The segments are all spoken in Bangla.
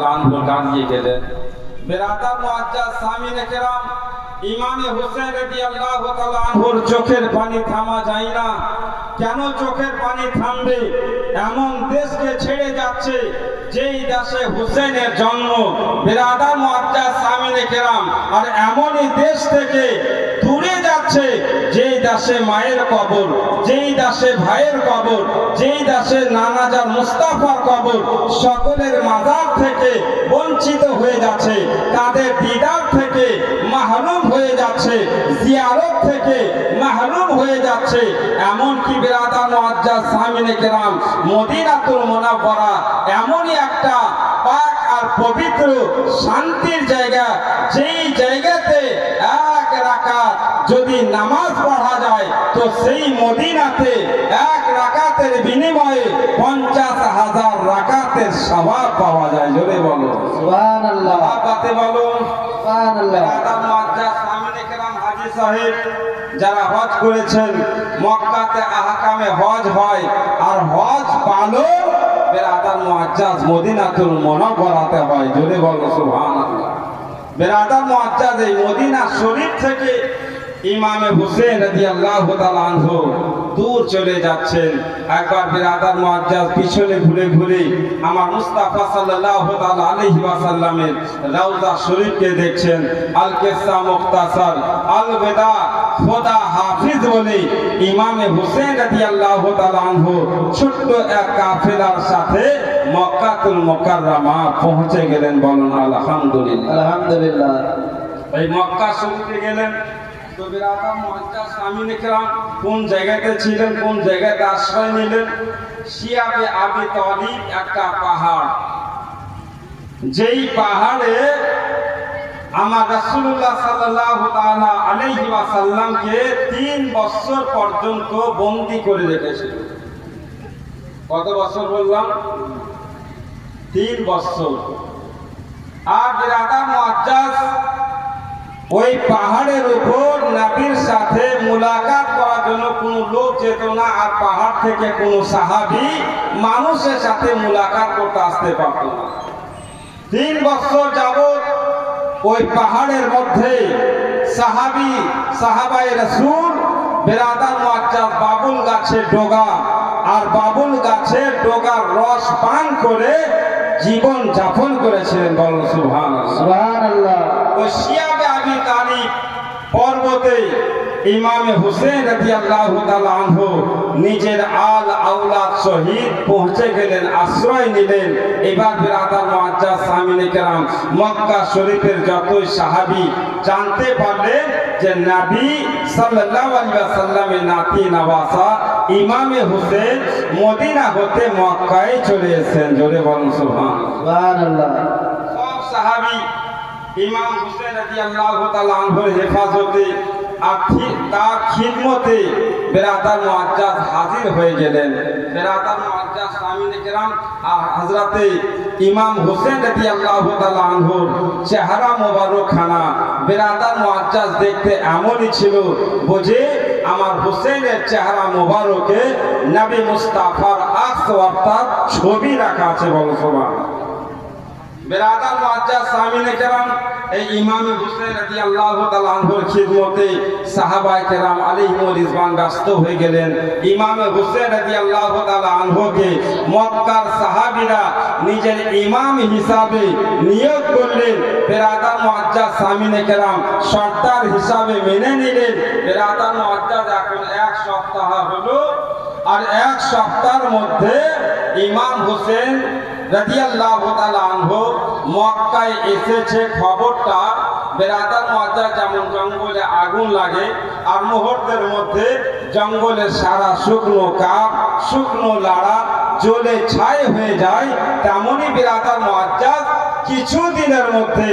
তাআলা আনহু দাঁড়িয়ে গেলেন। বেরাদার মুআজ্জাজ সামিনে কেরাম, ইমামে হুসেন রাদিয়াল্লাহু তাআলা আনহুর চোখের পানি থামা যায় না। কেন চোখের পানি থামবে? এমন দেশকে ছেড়ে যাচ্ছে যেই দেশে হুসেনের জন্ম, বেরাদার মুআজ্জাজ সামিনে কেরাম, আর এমনই দেশ থেকে দূরে যাচ্ছে যেই দেশে মায়ের কবর, যেই দেশে ভাইয়ের কবর, যেই দেশে নানাজান মুস্তাফার কবর, সকলের মাজার থেকে বঞ্চিত হয়ে যাচ্ছে, তাদের দিদার থেকে মাহরুম হয়ে যাচ্ছে, জিয়ারত থেকে মাহরুম হয়ে যাচ্ছে। এমনকি বেরাদার মুআজ্জাজ সামিনে কেরাম, মদিনাতুল মুনাওয়ারা এমনই একটা পাক আর পবিত্র শান্তির জায়গা, যেই জায়গাতে এক রাকাত যদি নামাজ পড়া যায় তো সেই মদিনাতে এক রাকাতের বিনিময়ে 50,000 রাকাতের সওয়াব পাওয়া যায়। জোরে বলো সুবহানাল্লাহ। বাতে বলো সুবহানাল্লাহ। বেরাদার মুআজ্জাজ সামিনে কেরাম, হাজী সাহেব যারা হজ করেছেন, মক্কাতে আহকামে হজ হয়, আর হজ পালন বেরাদার মুআজ্জাজ মদিনাতুল মুনাওয়ারাতে হয়। জোরে বলো সুবহানাল্লাহ। বেরাদার মুআজ্জাজ এই মদিনা শরীফ থেকে ইমামে হুসেন রাদিয়াল্লাহু তাআলা আনহু দূর চলে যাচ্ছেন। একবার বেরাদার মুআজ্জাজ পিছনে ঘুরে ঘুরে আমার মুস্তাফা সাল্লাল্লাহু তাআলা আলাইহি ওয়াসাল্লামের রওজা শরীফকে দেখছেন। আল কিসসা মুখতাসার আল বিদা খোদা হাফিজ বলে ইমামে হুসেন রাদিয়াল্লাহু তাআলা আনহু ছোট্ট এক কাফেলার সাথে মক্কাতুল মুকাররমা পৌঁছে গেলেন। বলুন আলহামদুলিল্লাহ। আলহামদুলিল্লাহ। এই মক্কা শরীফে গেলেন তো বেরাদার মুআজ্জাজ সামিনে কেরাম কোন জায়গাতে ছিলেন, কোন জায়গাতে আশ্রয় নিলেন? শিয়াবে আবি তালিব একটা পাহাড়, যেই পাহাড়ে আমার রাসূলুল্লাহ সাল্লাল্লাহু তাআলা আলাইহি ওয়াসাল্লামকে 3 বছর পর্যন্ত বন্দী করে রেখেছিল। কত বছর বললাম? 3 বছর। আর বেরাদার মুআজ্জাজ ওই পাহাড়ের উপর নবীর সাথে মুলাকাত করার জন্য কোনো লোক যেত না, আর পাহাড় থেকে কোনো সাহাবী মানুষের সাথে মুলাকাত করতে আসতে পারত না। 3 বছর যাবত ওই পাহাড়ের মধ্যে সাহাবায়ে রাসূল বেরাদার মুআজ্জাজ বাবুল গাছের ডগা আর বাবুল গাছের ডগার রস পান করে জীবন যাপন করেছিলেন। বলুন সুবহানাল্লাহ। সুবহানাল্লাহ। ওই শিয়াবে আবি তালিব পর্বতে ইমামে হুসেন রাদিয়াল্লাহু তাআলা আনহু নিজের আল আওলাদ সহিত পৌঁছে গেলেন, আশ্রয় নিলেন। এবার বেরাদার মুআজ্জাজ সামিনে কেরাম মক্কা শরীফের যতই সাহাবী জানতে পারলেন যে নবী সাল্লাল্লাহু আলাইহি ওয়াসাল্লামের নাতি নওয়াসা ইমামে হুসেন মদিনা হতে মক্কায় চলে এসেছেন। জোরে বলুন সুবহানাল্লাহ। সব সাহাবী ইমাম হুসেন রাদিয়াল্লাহু তাআলা আনহুর হেফাজতে আর তার খিদমতে বেরাদার মুআজ্জাজ হাজির হয়ে গেলেন। বেরাদার মুআজ্জাজ সামিনে কেরাম আর হযরতে ইমাম হুসেন রাদিয়াল্লাহু তাআলা আনহুর চেহারা মোবারকখানা বেরাদার মুআজ্জাজ দেখতে এমনই ছিল, বুঝে আমার হুসেনের চেহারা মোবারকে নবী মুস্তাফার আকস অর্থাৎ ছবি রাখা আছে। বলো সুবহানাল্লাহ। বেরাদার মুআজ্জাজ সামিনে কেরাম এই ইমামে হুসেন রাদিয়াল্লাহু তাআলা আনহুর খিদমতে সাহাবায়ে কেরাম আলাইহিমুর রিজওয়ান ব্যস্ত হয়ে গেলেন। ইমামে হুসেন রাদিয়াল্লাহু তাআলা আনহুকে মক্কার সাহাবীরা নিজের ইমাম হিসাবে নিয়োগ করলেন। বেরাদার মুআজ্জাজ সামিনে কেরাম সর্দার হিসাবে মেনে নিলেন। বেরাদার মুআজ্জাজ এখন 1 সপ্তাহ হলো, আর 1 সপ্তাহের মধ্যে ইমাম হুসেন রাদিয়াল্লাহু তাআলা আনহু মক্কায় এসেছে খবরটা বেরাদার মুআজ্জাজ যেমন জঙ্গলে আগুন লাগে আর মুহূর্তের মধ্যে জঙ্গলের সারা শুকনো কাঠ শুকনো লাড়া জ্বলে ছাই হয়ে যায়, তেমনি বেরাদার মুআজ্জাজ কিছুদিনের মধ্যে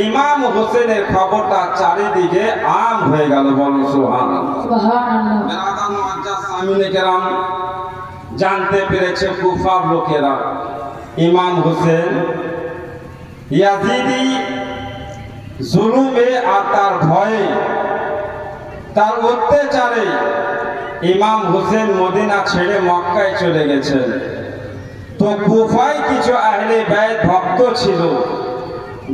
ইমাম হোসেনের খবরটা চারিদিকে আম হয়ে গেল। বলুন সুবহানাল্লাহ। সুবহানাল্লাহ। বেরাদার মুআজ্জাজ সামিনে কেরাম জানতে পেরেছে কুফার লোকেরা ইমাম হোসেন ইয়াজিদি জুলুমে আর তার ভয়ে তার অত্যাচারে ইমাম হোসেন মদিনা ছেড়ে মক্কায় চলে গেছেন। তো কুফায় কিছু আহলে বাইত ভক্ত ছিল,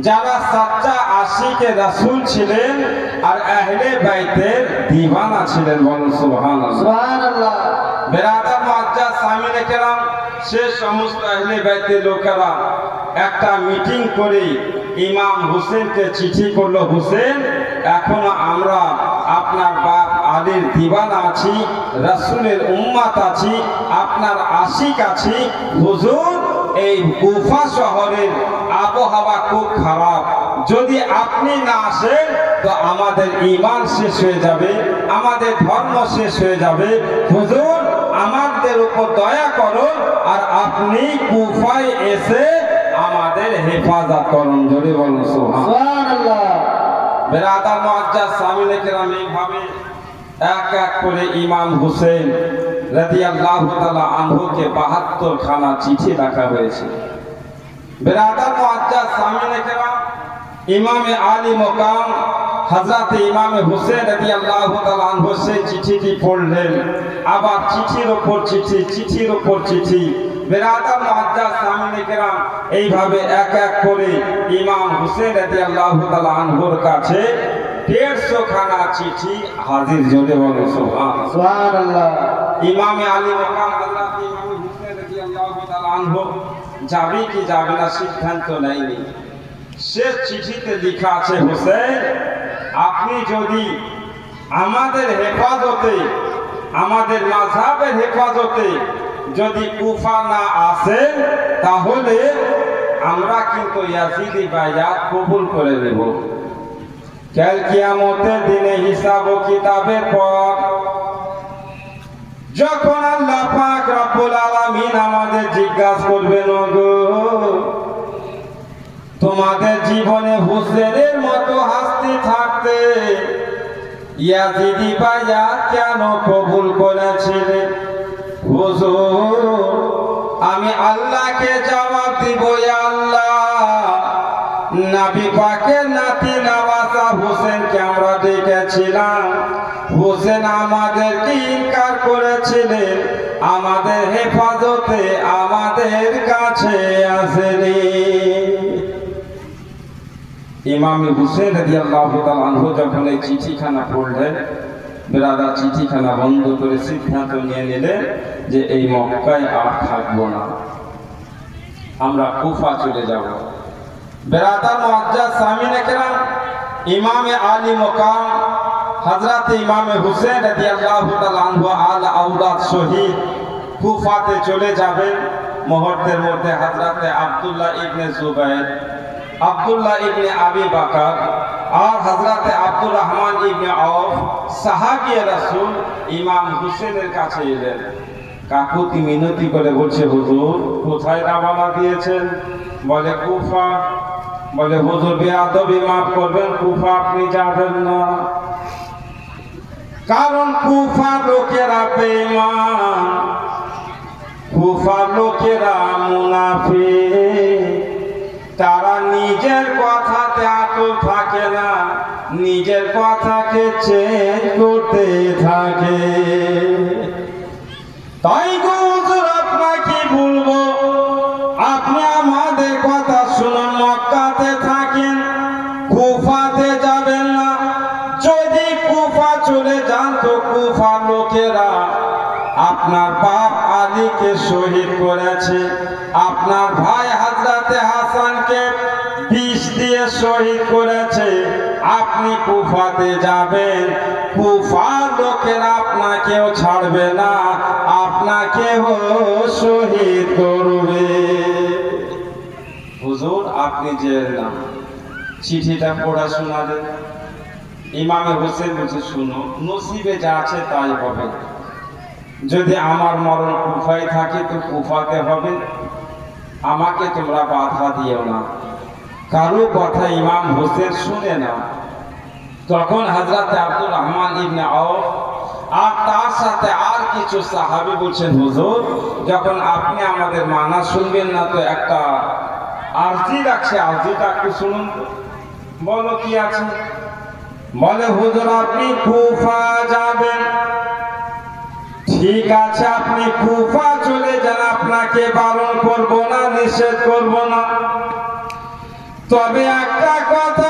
যারা সাচ্চা আশিকে রাসূল ছিলেন আর আহলে বাইতের দিওয়ানা ছিলেন। বলুন সুবহানাল্লাহ। সুবহানাল্লাহ। বেরাদার মুআজ্জাজ সামিনে কেরাম, সে সমস্ত আহলে বাইতের লোকেরা একটা মিটিং করে ইমাম হুসেনকে চিঠি করলো, হুসেন এখনো আমরা আপনার বাপ আলীর দিওয়ানা আছি, রাসূলের উম্মত আছি, আপনার আশিক আছি। হুজুর, এই কুফা শহরের আবহাওয়া খুব খারাপ, যদি আপনি না আসেন তো আমাদের ঈমান শেষ হয়ে যাবে, আমাদের ধর্ম শেষ হয়ে যাবে। হুজুর, আমাদের উপর দয়া করুন আর আপনি কুফায় এসে আমাদের হেফাজত করুন। যদি বলুন সুবহানাল্লাহ। বেরাদার মুআজ্জাজ সামিনে কেরাম, এইভাবে এক এক করে ইমাম হুসেন রাদিয়াল্লাহু তাআলা আনহুকে ৭২ খানা চিঠি লেখা হয়েছে। বেরাদার মুআজ্জাজ সামিনে কেরাম, ইমামে আলী মকাম হযরত ইমামে হুসেন রাদিয়াল্লাহু তাআলা আনহু সেই চিঠিটি পড়লেন, আবার চিঠির উপর চিঠি, চিঠির উপর চিঠি। বেরাদার মুআজ্জাজ সামিনে কেরাম, এইভাবে এক এক করে ইমাম হুসেন রাদিয়াল্লাহু তাআলা আনহুর কাছে ১৫০ খানা চিঠি হাজির। জোরে বলো সুবহানাল্লাহ। সুবহানাল্লাহ। ইমামে আলী মকাম হযরত ইমামে হুসেন রাদিয়াল্লাহু তাআলা আনহু যাবে কি যাবে না সিদ্ধান্ত নেয়নি। শেষ চিঠিতে লেখা আছে, হুসেন আপনি যদি আমাদের হেফাজতে, আমাদের মাযহাবের হেফাজতে যদি কুফা না আসেন তাহলে আমরা কিন্তু ইয়াজিদি বাইয়াত কবুল করে নেব। কাল কিয়ামতের দিনে হিসাব ও কিতাবের পর যখন আল্লাহ পাক রব্বুল আলামিন আমাদের জিজ্ঞাসা করবেন, ওগো তোমাদের জীবনে হুসেনের মতো হাসতে থাকতে ইয়াজিদি বাইয়াত কেন কবুল করেছিলেন? হুজুর, আমি আল্লাহকে জবাব দিব, ইয়া আল্লাহ, নবী পাকের নাতি নওয়াজা হুসেনকে আমরা দেখেছিলাম, হুসেন আমাদেরকে ইনকার করেছিলেন, আমাদের হেফাজতে আমাদের কাছে আসেনি। ইমাম হুসেন রাদিয়াল্লাহু তাআলা আনহু যখন এই চিঠিখানা পড়লেন, বেরাদার চিঠিখানা বন্ধ করে সিদ্ধান্ত নিয়ে নিলেন যে এই মক্কায় আর থাকবো না, আমরা কুফা চলে যাব। বেরাদার মুআজ্জাজ সামিনে কেরাম, ইমামে আলী মকাম হযরত ইমামে হুসেন রাদিয়াল্লাহু তাআলা আনহু আল আওলাদ শহীদ কুফাতে চলে যাবেন। মুহূর্তের মধ্যে হযরত আব্দুল্লাহ ইবনে জুবাইর, আব্দুল্লাহ ইবনে আবি বকর আর হযরত আব্দুর রহমান ইবনে আওফ সাহাবী রাসূল ইমাম হুসেনের কাছে এলেন। কাকুতি মিনতি করে বলছে, হুজুর কোথায় রওনা দিয়েছেন? বলে কুফা। বলে হুজুর বেয়াদবি মাফ করবেন, কুফা আপনি যাবেন না, কারণ কুফার লোকেরা বেঈমান, কুফার লোকেরা মুনাফিক, তারা নিজের কথাতে আটক থাকে না, নিজের কথাকে চেঞ্জ করতে থাকে। তাই গো হুজুর আপনাকে বলবো, আপনি আমাদের কথা শুনুন, মক্কাতে থাকেন, কুফাতে যাবেন না। যদি কুফা চলে যান তো কুফার লোকেরা আপনার বাপ আলীকে শহীদ করেছে, আপনার ভাই হযরতে হাসানকে বিষ দিয়ে শহীদ করেছে। আপনি কুফাতে যাবেন, কুফার লোকেরা আপনাকেও ছাড়বে না, আপনাকেও শহীদ করবে। হুজুর আপনি যে না, চিঠিটা পড়া শোনালেন। ইমামে হোসেন বলছে, শুনো, নসিবে যা আছে তাই হবে। যদি আমার মরণ কুফায় থাকে তো কুফাতে হবে, আমাকে তোমরা বাধা দিও না। কারো কথা ইমাম হোসেন শুনে না। তখন হযরত আব্দুর রহমান ইবনে আওফ আর তার সাথে আর কিছু সাহাবী বলছেন, হুজুর যখন আপনি আমাদের মানা শুনবেন না তো একটা আরজি রাখছে, আরজিটা একটু শুনুন তো। বলো কি আছে? বলে হুজুর আপনি কুফা যাবেন, ঠিক আছে, আপনি কুফা চলে যান, আপনাকে বারণ করব না, নিষেধ করব না। তবে একটা কথা